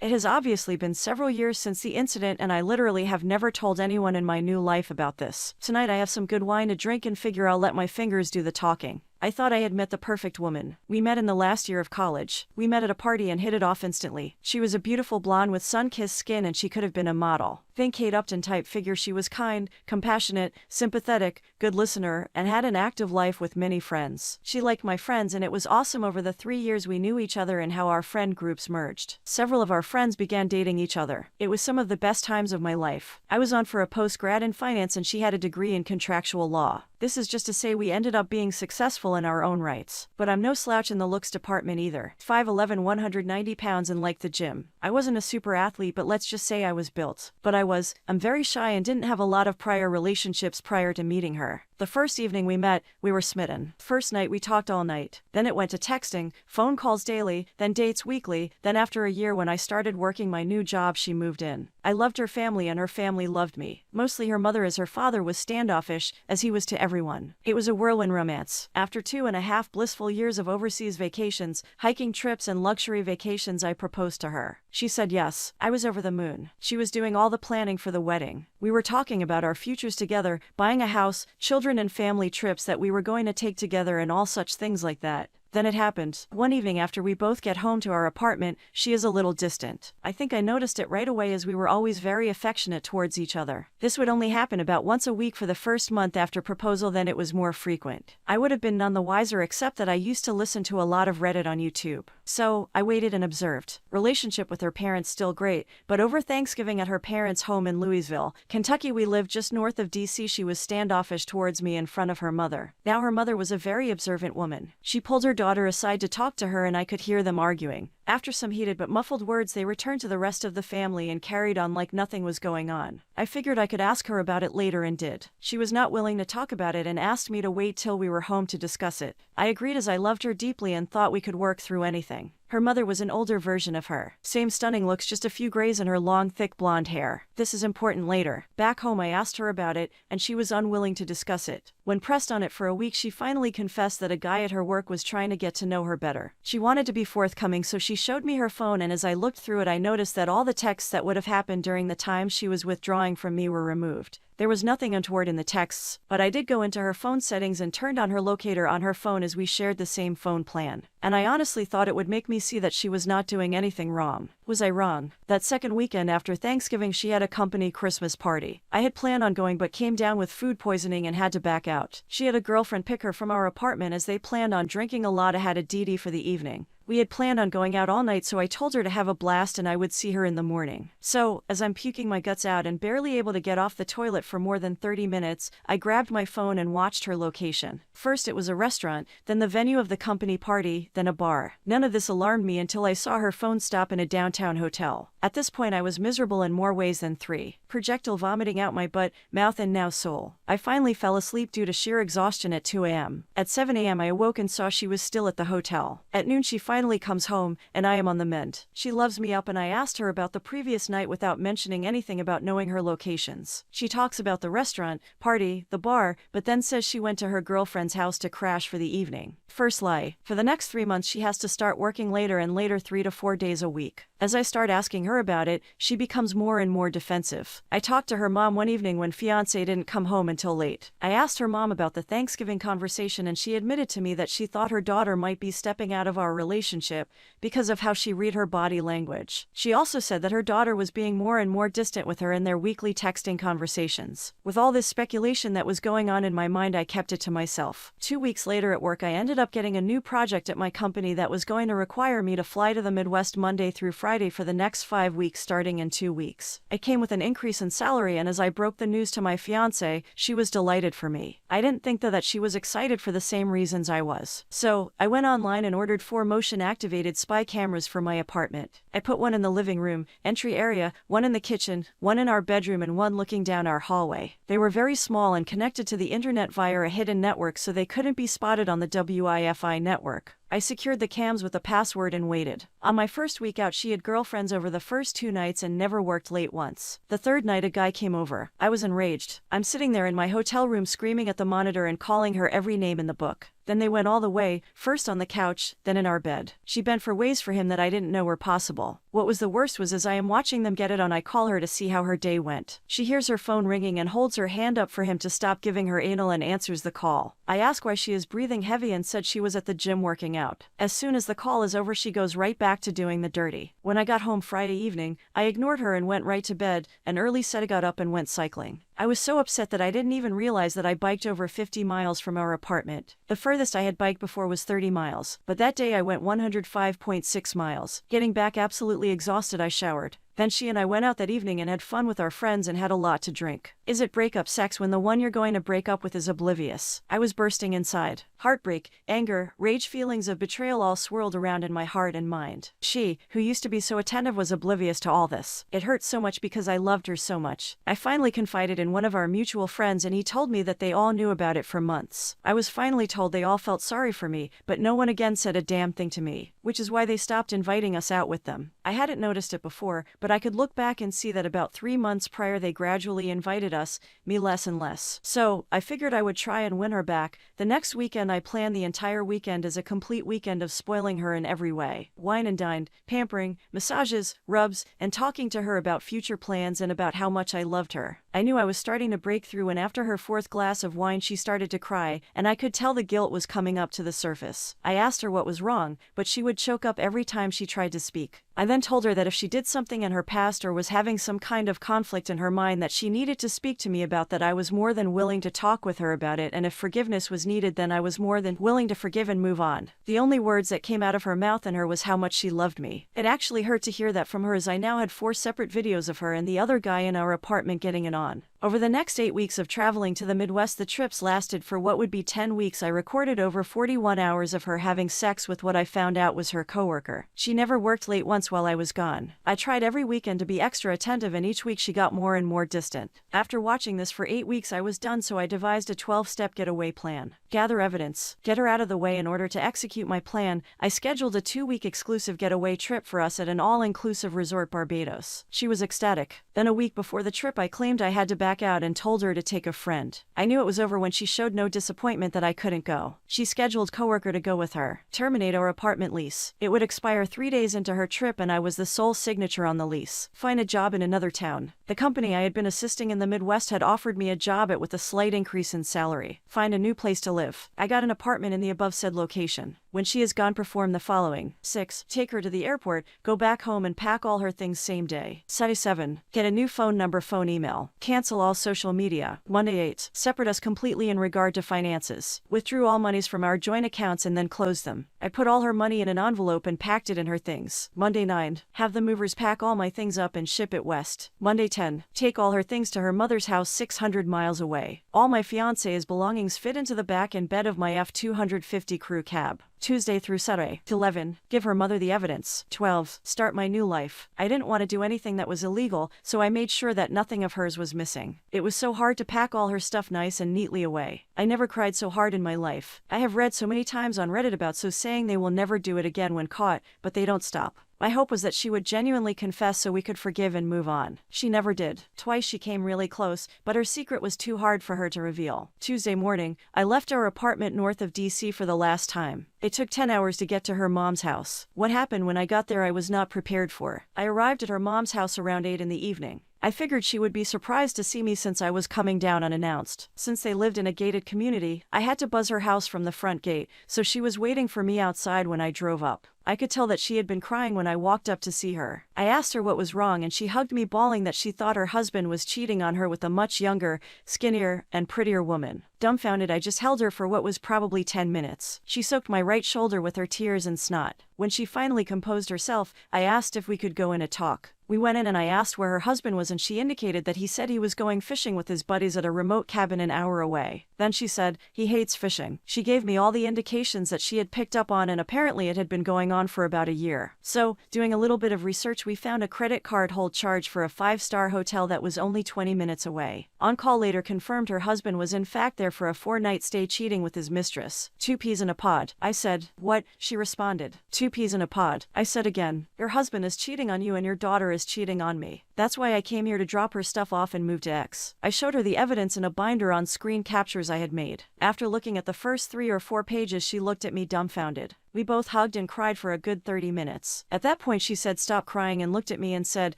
It has obviously been several years since the incident, and I literally have never told anyone in my new life about this. Tonight I have some good wine to drink and figure I'll let my fingers do the talking. I thought I had met the perfect woman. We met in the last year of college. We met at a party and hit it off instantly. She was a beautiful blonde with sun-kissed skin, and she could have been a model. Think Kate Upton type figure. She was kind, compassionate, sympathetic, good listener, and had an active life with many friends. She liked my friends, and it was awesome over the 3 years we knew each other and how our friend groups merged. Several of our friends began dating each other. It was some of the best times of my life. I was on for a post-grad in finance and she had a degree in contractual law. This is just to say we ended up being successful in our own rights. But I'm no slouch in the looks department either. 5'11", 190 pounds and like the gym. I wasn't a super athlete, but let's just say I was built. But I'm very shy and didn't have a lot of prior relationships prior to meeting her. The first evening we met, we were smitten. First night we talked all night. Then it went to texting, phone calls daily, then dates weekly. Then after a year when I started working my new job, she moved in. I loved her family and her family loved me. Mostly her mother, as her father was standoffish, as he was to everyone. It was a whirlwind romance. After 2.5 blissful years of overseas vacations, hiking trips and luxury vacations, I proposed to her. She said yes. I was over the moon. She was doing all the planning for the wedding. We were talking about our futures together, buying a house, children and family trips that we were going to take together and all such things like that. Then it happened. One evening after we both get home to our apartment, she is a little distant. I think I noticed it right away, as we were always very affectionate towards each other. This would only happen about once a week for the first month after proposal, then it was more frequent. I would have been none the wiser, except that I used to listen to a lot of Reddit on YouTube. So, I waited and observed. Relationship with her parents still great, but over Thanksgiving at her parents' home in Louisville, Kentucky, we lived just north of DC, she was standoffish towards me in front of her mother. Now her mother was a very observant woman. She pulled her daughter aside to talk to her and I could hear them arguing. After some heated but muffled words, they returned to the rest of the family and carried on like nothing was going on. I figured I could ask her about it later and did. She was not willing to talk about it and asked me to wait till we were home to discuss it. I agreed, as I loved her deeply and thought we could work through anything. Her mother was an older version of her. Same stunning looks, just a few grays in her long, thick blonde hair. This is important later. Back home I asked her about it, and she was unwilling to discuss it. When pressed on it for a week, she finally confessed that a guy at her work was trying to get to know her better. She wanted to be forthcoming, so she showed me her phone, and as I looked through it I noticed that all the texts that would have happened during the time she was withdrawing from me were removed. There was nothing untoward in the texts, but I did go into her phone settings and turned on her locator on her phone, as we shared the same phone plan. And I honestly thought it would make me see that she was not doing anything wrong. Was I wrong? That second weekend after Thanksgiving she had a company Christmas party. I had planned on going but came down with food poisoning and had to back out. She had a girlfriend pick her from our apartment as they planned on drinking a lot and had a DD for the evening. We had planned on going out all night, so I told her to have a blast and I would see her in the morning. So, as I'm puking my guts out and barely able to get off the toilet for more than 30 minutes, I grabbed my phone and watched her location. First it was a restaurant, then the venue of the company party, then a bar. None of this alarmed me until I saw her phone stop in a downtown hotel. At this point I was miserable in more ways than 3. Projectile vomiting out my butt, mouth and now soul. I finally fell asleep due to sheer exhaustion at 2 a.m. At 7 a.m. I awoke and saw she was still at the hotel. At noon she finally comes home, and I am on the mend. She loves me up, and I asked her about the previous night without mentioning anything about knowing her locations. She talks about the restaurant, party, the bar, but then says she went to her girlfriend's house to crash for the evening. First lie. For the next 3 months she has to start working later and later 3 to 4 days a week. As I start asking her about it, she becomes more and more defensive. I talked to her mom one evening when Fiancée didn't come home until late. I asked her mom about the Thanksgiving conversation, and she admitted to me that she thought her daughter might be stepping out of our relationship because of how she read her body language. She also said that her daughter was being more and more distant with her in their weekly texting conversations. With all this speculation that was going on in my mind, I kept it to myself. 2 weeks later at work I ended up getting a new project at my company that was going to require me to fly to the Midwest Monday through Friday for the next 5 weeks starting in 2 weeks. It came with an increase in salary, and as I broke the news to my fiancé, she was delighted for me. I didn't think though that she was excited for the same reasons I was. So, I went online and ordered 4 motion-activated spy cameras for my apartment. I put one in the living room, entry area, one in the kitchen, one in our bedroom, and one looking down our hallway. They were very small and connected to the internet via a hidden network, so they couldn't be spotted on the Wi-Fi network. I secured the cams with a password and waited. On my first week out, she had girlfriends over the first 2 nights and never worked late once. The third night, a guy came over. I was enraged. I'm sitting there in my hotel room screaming at the monitor and calling her every name in the book. Then they went all the way, first on the couch, then in our bed. She bent for ways for him that I didn't know were possible. What was the worst was as I am watching them get it on, I call her to see how her day went. She hears her phone ringing and holds her hand up for him to stop giving her anal and answers the call. I ask why she is breathing heavy and said she was at the gym working out. As soon as the call is over, she goes right back to doing the dirty. When I got home Friday evening, I ignored her and went right to bed, and early said I got up and went cycling. I was so upset that I didn't even realize that I biked over 50 miles from our apartment. The furthest I had biked before was 30 miles, but that day I went 105.6 miles. Getting back absolutely exhausted, I showered. Then she and I went out that evening and had fun with our friends and had a lot to drink. Is it breakup sex when the one you're going to break up with is oblivious? I was bursting inside. Heartbreak, anger, rage, feelings of betrayal all swirled around in my heart and mind. She, who used to be so attentive, was oblivious to all this. It hurt so much because I loved her so much. I finally confided in one of our mutual friends and he told me that they all knew about it for months. I was finally told they all felt sorry for me, but no one again said a damn thing to me, which is why they stopped inviting us out with them. I hadn't noticed it before, but I could look back and see that about 3 months prior they gradually invited us, me less and less. So, I figured I would try and win her back. The next weekend I planned the entire weekend as a complete weekend of spoiling her in every way. Wine and dined, pampering, massages, rubs, and talking to her about future plans and about how much I loved her. I knew I was starting to break through, and after her 4th glass of wine she started to cry, and I could tell the guilt was coming up to the surface. I asked her what was wrong, but she would choke up every time she tried to speak. I then told her that if she did something in her past or was having some kind of conflict in her mind that she needed to speak to me about, that I was more than willing to talk with her about it, and if forgiveness was needed then I was more than willing to forgive and move on. The only words that came out of her mouth and her was how much she loved me. It actually hurt to hear that from her, as I now had 4 separate videos of her and the other guy in our apartment getting it on. Over the next 8 weeks of traveling to the Midwest, the trips lasted for what would be 10 weeks. I recorded over 41 hours of her having sex with what I found out was her coworker. She never worked late once while I was gone. I tried every weekend to be extra attentive, and each week she got more and more distant. After watching this for 8 weeks, I was done, so I devised a 12-step getaway plan. Gather evidence, get her out of the way. In order to execute my plan, I scheduled a 2-week exclusive getaway trip for us at an all-inclusive resort, Barbados. She was ecstatic. Then a week before the trip, I claimed I had to back out and told her to take a friend. I knew it was over when she showed no disappointment that I couldn't go. She scheduled coworker to go with her. Terminate our apartment lease. It would expire 3 days into her trip and I was the sole signature on the lease. Find a job in another town. The company I had been assisting in the Midwest had offered me a job with a slight increase in salary. Find a new place to live. I got an apartment in the above said location. When she is gone, perform the following. 6. Take her to the airport, go back home and pack all her things same day. 7. Get a new phone number, phone, email. Cancel all social media. Monday 8. Separate us completely in regard to finances. Withdrew all monies from our joint accounts and then closed them. I put all her money in an envelope and packed it in her things. Monday 9. Have the movers pack all my things up and ship it west. Monday 10. Take all her things to her mother's house 600 miles away. All my fiancé's belongings fit into the back and bed of my F-250 crew cab. Tuesday through Saturday. 11. Give her mother the evidence. 12. Start my new life. I didn't want to do anything that was illegal, so I made sure that nothing of hers was missing. It was so hard to pack all her stuff nice and neatly away. I never cried so hard in my life. I have read so many times on Reddit about so saying they will never do it again when caught, but they don't stop. My hope was that she would genuinely confess so we could forgive and move on. She never did. Twice she came really close, but her secret was too hard for her to reveal. Tuesday morning, I left our apartment north of DC for the last time. It took 10 hours to get to her mom's house. What happened when I got there I was not prepared for. I arrived at her mom's house around 8 in the evening. I figured she would be surprised to see me since I was coming down unannounced. Since they lived in a gated community, I had to buzz her house from the front gate, so she was waiting for me outside when I drove up. I could tell that she had been crying when I walked up to see her. I asked her what was wrong and she hugged me, bawling that she thought her husband was cheating on her with a much younger, skinnier, and prettier woman. Dumbfounded, I just held her for what was probably 10 minutes. She soaked my right shoulder with her tears and snot. When she finally composed herself, I asked if we could go in and talk. We went in and I asked where her husband was and she indicated that he said he was going fishing with his buddies at a remote cabin an hour away. Then she said, he hates fishing. She gave me all the indications that she had picked up on, and apparently it had been going going on for about a year. So, doing a little bit of research, we found a credit card hold charge for a 5-star hotel that was only 20 minutes away. On call later confirmed her husband was in fact there for a 4-night stay cheating with his mistress. 2 peas in a pod. I said, "What?" She responded. 2 peas in a pod. I said again, "Your husband is cheating on you and your daughter is cheating on me. That's why I came here to drop her stuff off and move to X." I showed her the evidence in a binder on screen captures I had made. After looking at the first 3 or 4 pages, she looked at me dumbfounded. We both hugged and cried for a good 30 minutes. At that point she said stop crying and looked at me and said,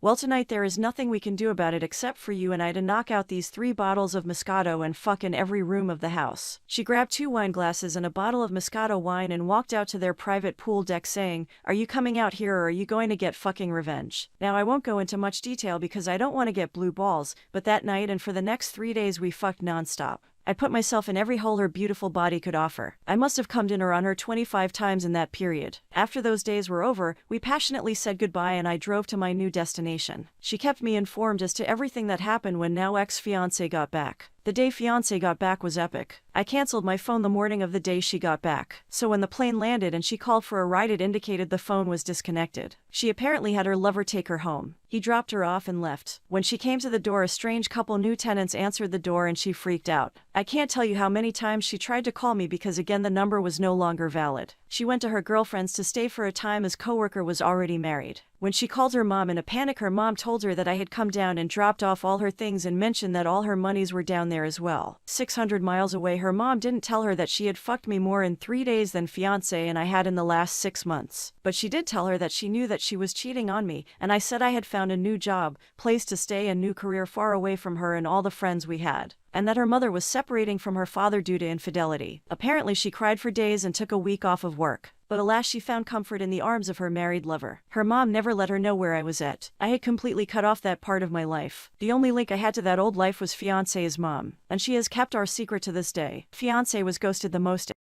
"Well, tonight there is nothing we can do about it except for you and I to knock out these 3 bottles of Moscato and fuck in every room of the house." She grabbed 2 wine glasses and a bottle of Moscato wine and walked out to their private pool deck saying, "Are you coming out here or are you going to get fucking revenge?" Now I won't go into much detail because I don't want to get blue balls, but that night and for the next 3 days we fucked nonstop. I put myself in every hole her beautiful body could offer. I must have cummed in her on her 25 times in that period. After those days were over, we passionately said goodbye and I drove to my new destination. She kept me informed as to everything that happened when now ex-fiancé got back. The day Fiancée got back was epic. I canceled my phone the morning of the day she got back. So when the plane landed and she called for a ride, it indicated the phone was disconnected. She apparently had her lover take her home. He dropped her off and left. When she came to the door, a strange couple new tenants answered the door and she freaked out. I can't tell you how many times she tried to call me because again the number was no longer valid. She went to her girlfriend's to stay for a time as coworker was already married. When she called her mom in a panic, her mom told her that I had come down and dropped off all her things and mentioned that all her monies were down there as well. 600 miles away, her mom didn't tell her that she had fucked me more in 3 days than Fiancé and I had in the last 6 months. But she did tell her that she knew that she was cheating on me, and I said I had found a new job, place to stay and new career far away from her and all the friends we had, and that her mother was separating from her father due to infidelity. Apparently she cried for days and took a week off of work. But alas, she found comfort in the arms of her married lover. Her mom never let her know where I was at. I had completely cut off that part of my life. The only link I had to that old life was Fiancé's mom, and she has kept our secret to this day. Fiancé was ghosted the most.